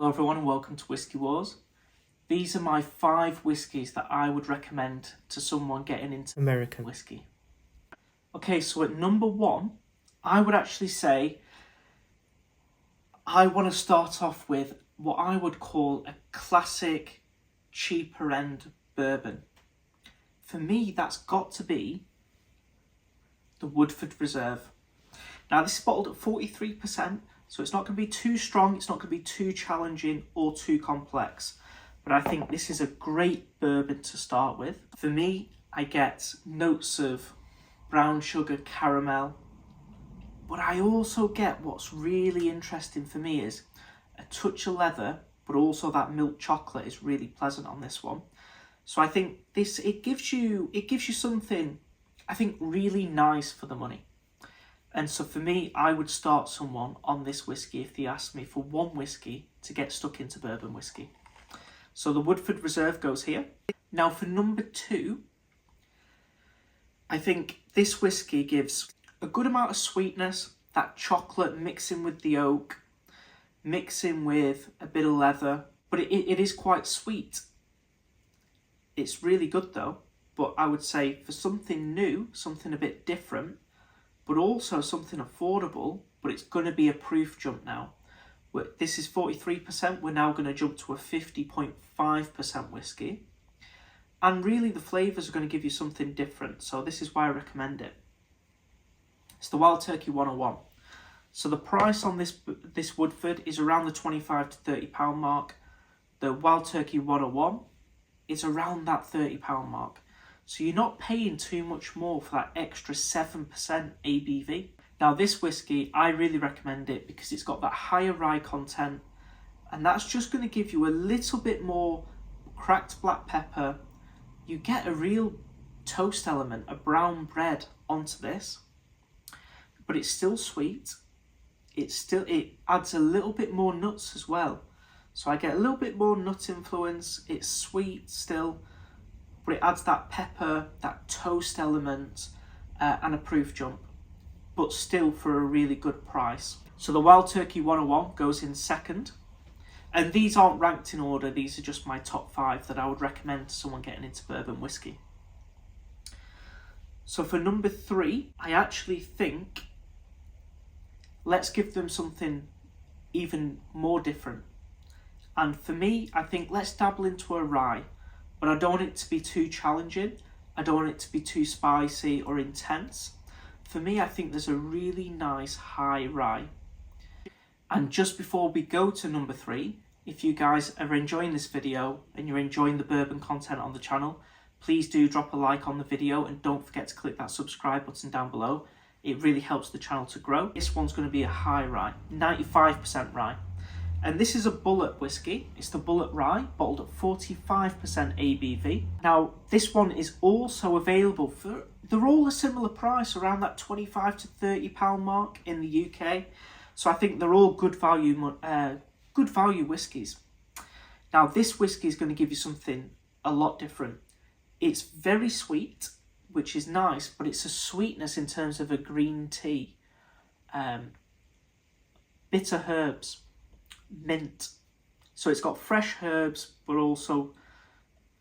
Hello everyone and welcome to Whisky Wars. These are my 5 whiskies that I would recommend to someone getting into American whiskey. Okay, so at number 1, I would actually say I want to start off with what I would call a classic cheaper end bourbon. For me, that's got to be the Woodford Reserve. Now this is bottled at 43%. So it's not going to be too strong, it's not going to be too challenging or too complex. But I think this is a great bourbon to start with. For me, I get notes of brown sugar, caramel. But I also get what's really interesting for me is a touch of leather, but also that milk chocolate is really pleasant on this one. So I think it gives you something, I think, really nice for the money. And so for me, I would start someone on this whiskey if they asked me for one whiskey to get stuck into bourbon whiskey. So the Woodford Reserve goes here. Now for number 2, I think this whiskey gives a good amount of sweetness, that chocolate mixing with the oak, mixing with a bit of leather, but it is quite sweet. It's really good though, but I would say for something new, something a bit different, but also something affordable, but it's going to be a proof jump now. This is 43%, we're now going to jump to a 50.5% whiskey. And really the flavours are going to give you something different, so this is why I recommend it. It's the Wild Turkey 101. So the price on this Woodford is around the £25 to £30 mark. The Wild Turkey 101 is around that £30 mark. So you're not paying too much more for that extra 7% ABV. Now this whiskey, I really recommend it because it's got that higher rye content, and that's just going to give you a little bit more cracked black pepper. You get a real toast element, a brown bread onto this, but it's still sweet. It adds a little bit more nuts as well. So I get a little bit more nut influence. It's sweet still, but it adds that pepper, that toast element, and a proof jump, but still for a really good price. So the Wild Turkey 101 goes in second, and these aren't ranked in order, these are just my top 5 that I would recommend to someone getting into bourbon whiskey. So for number 3, I actually think let's give them something even more different. And for me, I think let's dabble into a rye. But I don't want it to be too challenging. I don't want it to be too spicy or intense. For me, I think there's a really nice high rye. And just before we go to number 3, if you guys are enjoying this video and you're enjoying the bourbon content on the channel, please do drop a like on the video and don't forget to click that subscribe button down below. It really helps the channel to grow. This one's going to be a high rye, 95% rye. And this is a Bullet whiskey. It's the Bullet Rye, bottled at 45% ABV. Now, this one is also available for, they're all a similar price, around that £25 to £30 mark in the UK. So I think they're all good value whiskies. Now, this whiskey is going to give you something a lot different. It's very sweet, which is nice, but it's a sweetness in terms of a green tea. Bitter herbs. Mint. So it's got fresh herbs, but also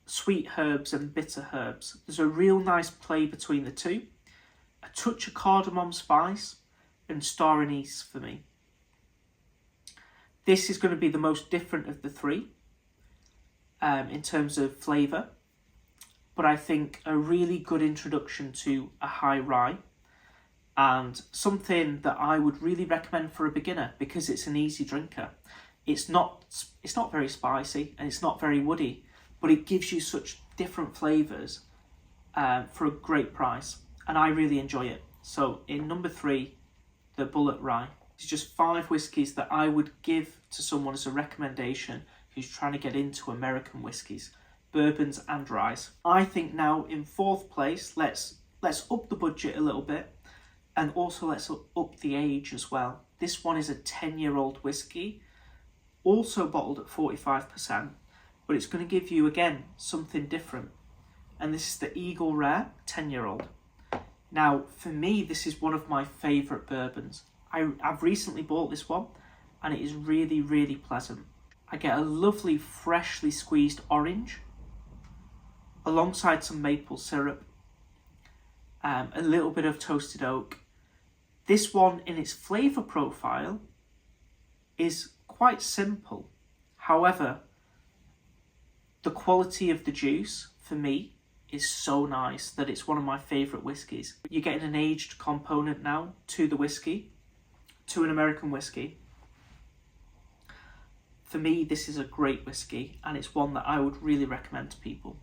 sweet herbs and bitter herbs. There's a real nice play between the two. A touch of cardamom spice and star anise for me. This is going to be the most different of the 3 in terms of flavour, but I think a really good introduction to a high rye, and something that I would really recommend for a beginner because it's an easy drinker. It's not very spicy and it's not very woody, but it gives you such different flavours for a great price, and I really enjoy it. So in number 3, the Bullet Rye. It's just 5 whiskies that I would give to someone as a recommendation who's trying to get into American whiskies, bourbons and ryes. I think now in 4th place, let's up the budget a little bit, and also let's up the age as well. This one is a 10-year-old whiskey, also bottled at 45%, but it's going to give you, again, something different. And this is the Eagle Rare 10-year-old. Now, for me, this is one of my favourite bourbons. I've recently bought this one, and it is really, really pleasant. I get a lovely freshly squeezed orange alongside some maple syrup, a little bit of toasted oak. This one in its flavour profile is quite simple. However, the quality of the juice for me is so nice that it's one of my favourite whiskies. You're getting an aged component now to the whiskey, to an American whiskey. For me, this is a great whiskey, and it's one that I would really recommend to people.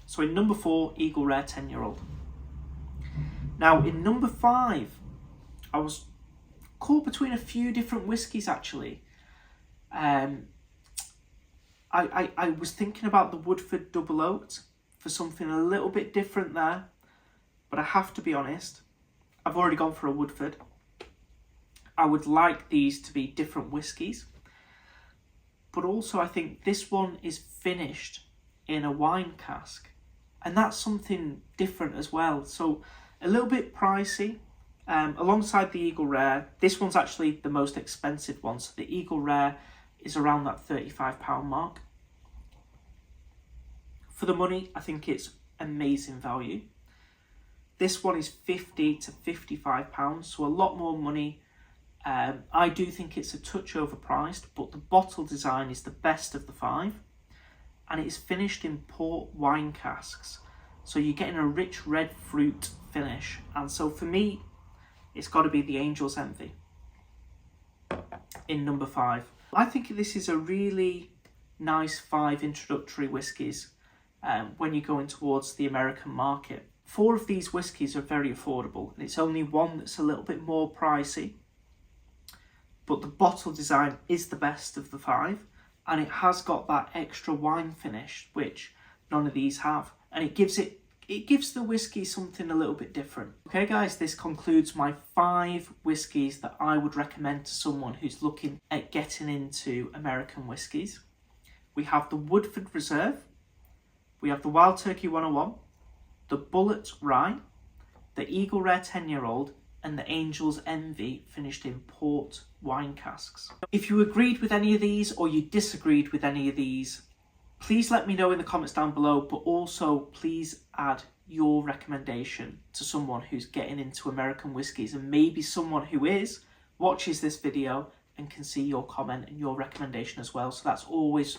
So in number 4, Eagle Rare 10-year-old. Now in number 5, I was caught between a few different whiskies actually. I was thinking about the Woodford Double Oaked for something a little bit different there, but I have to be honest, I've already gone for a Woodford. I would like these to be different whiskies, but also I think this one is finished in a wine cask, and that's something different as well. So a little bit pricey, alongside the Eagle Rare. This one's actually the most expensive one, so the Eagle Rare is around that £35 mark. For the money, I think it's amazing value. This one is £50 to £55, so a lot more money. I do think it's a touch overpriced, but the bottle design is the best of the 5, and it is finished in port wine casks. So you're getting a rich red fruit finish, and so for me, it's got to be the Angel's Envy in number 5. I think this is a really nice 5 introductory whiskies when you're going towards the American market. 4 of these whiskies are very affordable, and it's only one that's a little bit more pricey, but the bottle design is the best of the 5, and it has got that extra wine finish which none of these have, and it gives the whiskey something a little bit different. Okay guys, this concludes my 5 whiskies that I would recommend to someone who's looking at getting into American whiskies. We have the Woodford Reserve, we have the Wild Turkey 101, the Bullet Rye, the Eagle Rare 10-year-old, and the Angel's Envy finished in port wine casks. If you agreed with any of these or you disagreed with any of these, please let me know in the comments down below, but also please add your recommendation to someone who's getting into American whiskies, and maybe someone who watches this video and can see your comment and your recommendation as well. So that's always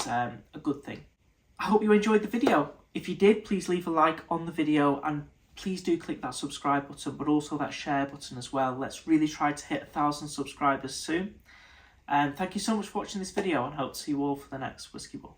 a good thing. I hope you enjoyed the video. If you did, please leave a like on the video, and please do click that subscribe button, but also that share button as well. Let's really try to hit 1,000 subscribers soon. And thank you so much for watching this video, and hope to see you all for the next Whiskey War.